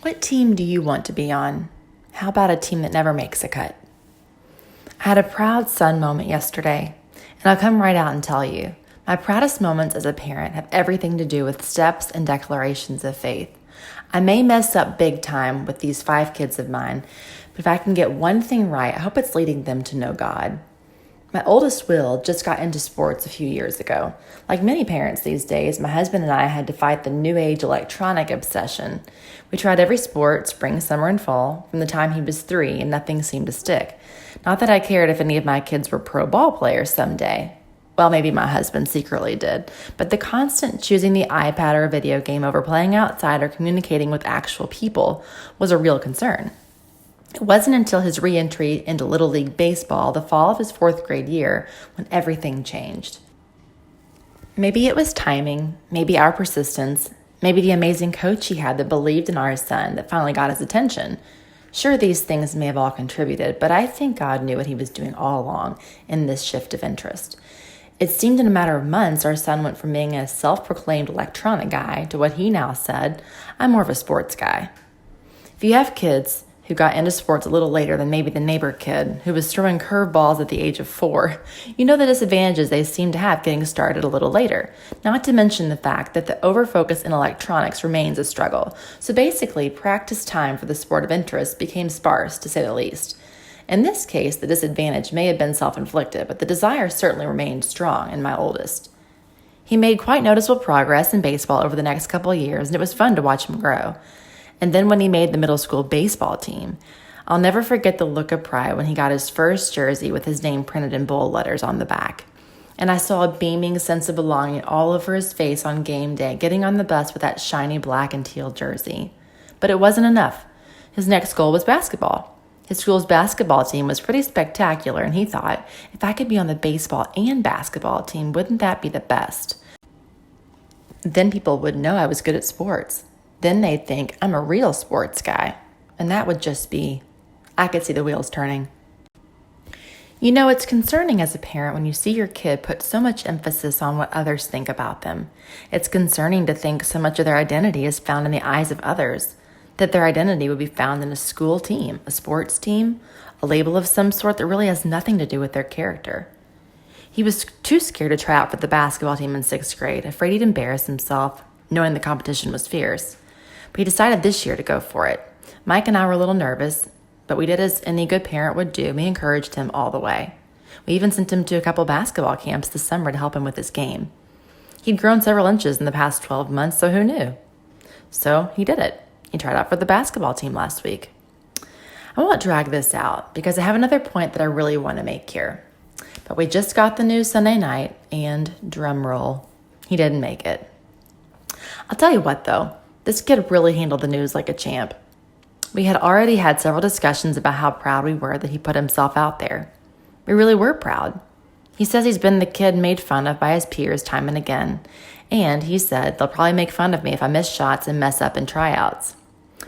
What team do you want to be on? How about a team that never makes a cut? I had a proud son moment yesterday, and I'll come right out and tell you. My proudest moments as a parent have everything to do with steps and declarations of faith. I may mess up big time with these 5 kids of mine, but if I can get one thing right, I hope it's leading them to know God. My oldest, Will, just got into sports a few years ago. Like many parents these days, my husband and I had to fight the new age electronic obsession. We tried every sport, spring, summer, and fall, from the time he was 3, and nothing seemed to stick. Not that I cared if any of my kids were pro ball players someday. Well, maybe my husband secretly did. But the constant choosing the iPad or a video game over playing outside or communicating with actual people was a real concern. It wasn't until his re-entry into Little League Baseball the fall of his 4th grade year when everything changed. Maybe it was timing, maybe our persistence, maybe the amazing coach he had that believed in our son that finally got his attention. Sure, these things may have all contributed, but I think God knew what he was doing all along in this shift of interest. It seemed in a matter of months our son went from being a self-proclaimed electronic guy to what he now said, I'm more of a sports guy. If you have kids who got into sports a little later than maybe the neighbor kid who was throwing curveballs at the age of 4, you know the disadvantages they seem to have getting started a little later, not to mention the fact that the overfocus in electronics remains a struggle. So basically, practice time for the sport of interest became sparse, to say the least. In this case, the disadvantage may have been self-inflicted, but the desire certainly remained strong in my oldest. He made quite noticeable progress in baseball over the next couple of years, and it was fun to watch him grow. And then when he made the middle school baseball team, I'll never forget the look of pride when he got his first jersey with his name printed in bold letters on the back. And I saw a beaming sense of belonging all over his face on game day, getting on the bus with that shiny black and teal jersey. But it wasn't enough. His next goal was basketball. His school's basketball team was pretty spectacular, and he thought, if I could be on the baseball and basketball team, wouldn't that be the best? Then people would know I was good at sports. Then they'd think I'm a real sports guy. And that would just be, I could see the wheels turning. You know, it's concerning as a parent when you see your kid put so much emphasis on what others think about them. It's concerning to think so much of their identity is found in the eyes of others, that their identity would be found in a school team, a sports team, a label of some sort that really has nothing to do with their character. He was too scared to try out for the basketball team in 6th grade, afraid he'd embarrass himself, knowing the competition was fierce. But he decided this year to go for it. Mike and I were a little nervous, but we did as any good parent would do. We encouraged him all the way. We even sent him to a couple basketball camps this summer to help him with his game. He'd grown several inches in the past 12 months, so who knew? So he did it. He tried out for the basketball team last week. I won't drag this out because I have another point that I really want to make here. But we just got the news Sunday night, and drum roll, he didn't make it. I'll tell you what, though. This kid really handled the news like a champ. We had already had several discussions about how proud we were that he put himself out there. We really were proud. He says he's been the kid made fun of by his peers time and again, and he said they'll probably make fun of me if I miss shots and mess up in tryouts.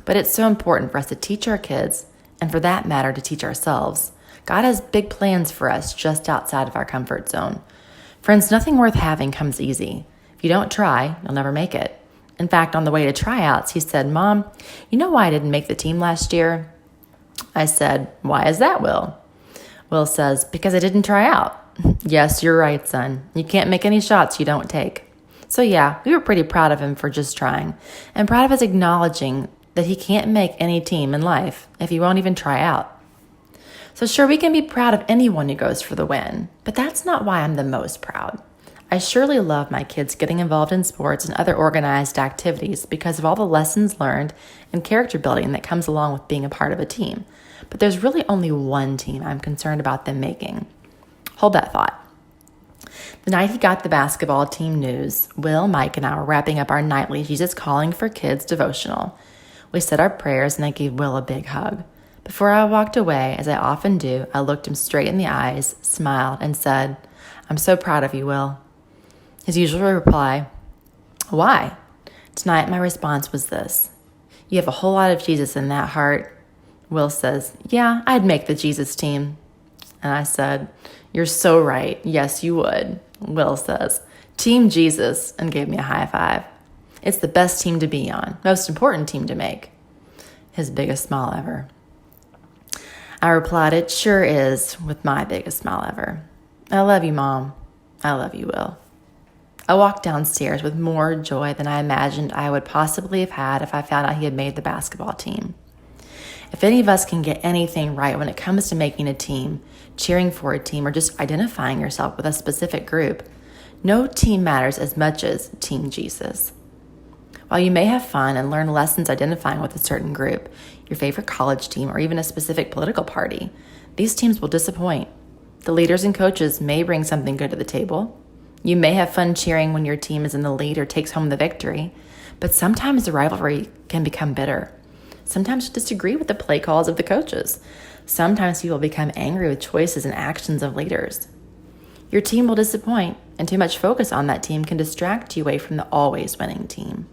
But it's so important for us to teach our kids, and for that matter, to teach ourselves. God has big plans for us just outside of our comfort zone. Friends, nothing worth having comes easy. If you don't try, you'll never make it. In fact, on the way to tryouts, he said, Mom, you know why I didn't make the team last year? I said, why is that, Will? Will says, because I didn't try out. Yes, you're right, son. You can't make any shots you don't take. So yeah, we were pretty proud of him for just trying, and proud of us acknowledging that he can't make any team in life if he won't even try out. So sure, we can be proud of anyone who goes for the win, but that's not why I'm the most proud. I surely love my kids getting involved in sports and other organized activities because of all the lessons learned and character building that comes along with being a part of a team. But there's really only one team I'm concerned about them making. Hold that thought. The night he got the basketball team news, Will, Mike, and I were wrapping up our nightly Jesus Calling for Kids devotional. We said our prayers, and I gave Will a big hug. Before I walked away, as I often do, I looked him straight in the eyes, smiled, and said, I'm so proud of you, Will. His usual reply, why? Tonight, my response was this. You have a whole lot of Jesus in that heart. Will says, yeah, I'd make the Jesus team. And I said, you're so right. Yes, you would. Will says, Team Jesus, and gave me a high five. It's the best team to be on, most important team to make. his biggest smile ever. I replied, "It sure is," with my biggest smile ever. "I love you, Mom. I love you, Will." I walked downstairs with more joy than I imagined I would possibly have had if I found out he had made the basketball team. If any of us can get anything right when it comes to making a team, cheering for a team, or just identifying yourself with a specific group, no team matters as much as Team Jesus. While you may have fun and learn lessons identifying with a certain group, your favorite college team, or even a specific political party, these teams will disappoint. The leaders and coaches may bring something good to the table. You may have fun cheering when your team is in the lead or takes home the victory, but sometimes the rivalry can become bitter. Sometimes you disagree with the play calls of the coaches. Sometimes people become angry with choices and actions of leaders. Your team will disappoint, and too much focus on that team can distract you away from the always winning team.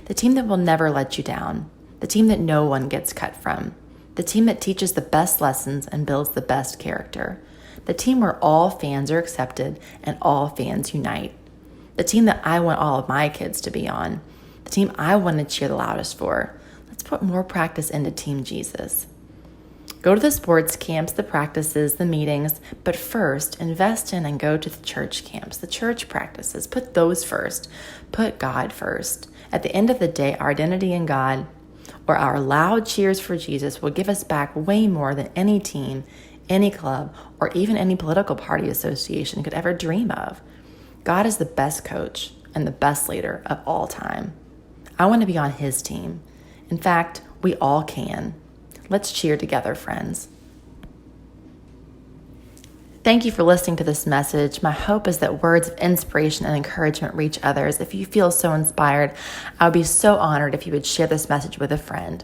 The team that will never let you down. The team that no one gets cut from. The team that teaches the best lessons and builds the best character. The team where all fans are accepted and all fans unite. The team that I want all of my kids to be on. The team I want to cheer the loudest for. Let's put more practice into Team Jesus. Go to the sports camps, the practices, the meetings, but first invest in and go to the church camps, the church practices. Put those first. Put God first. At the end of the day, our identity in God, or our loud cheers for Jesus, will give us back way more than any team, any club, or even any political party association could ever dream of. God is the best coach and the best leader of all time. I want to be on his team. In fact, we all can. Let's cheer together, friends. Thank you for listening to this message. My hope is that words of inspiration and encouragement reach others. If you feel so inspired, I would be so honored if you would share this message with a friend.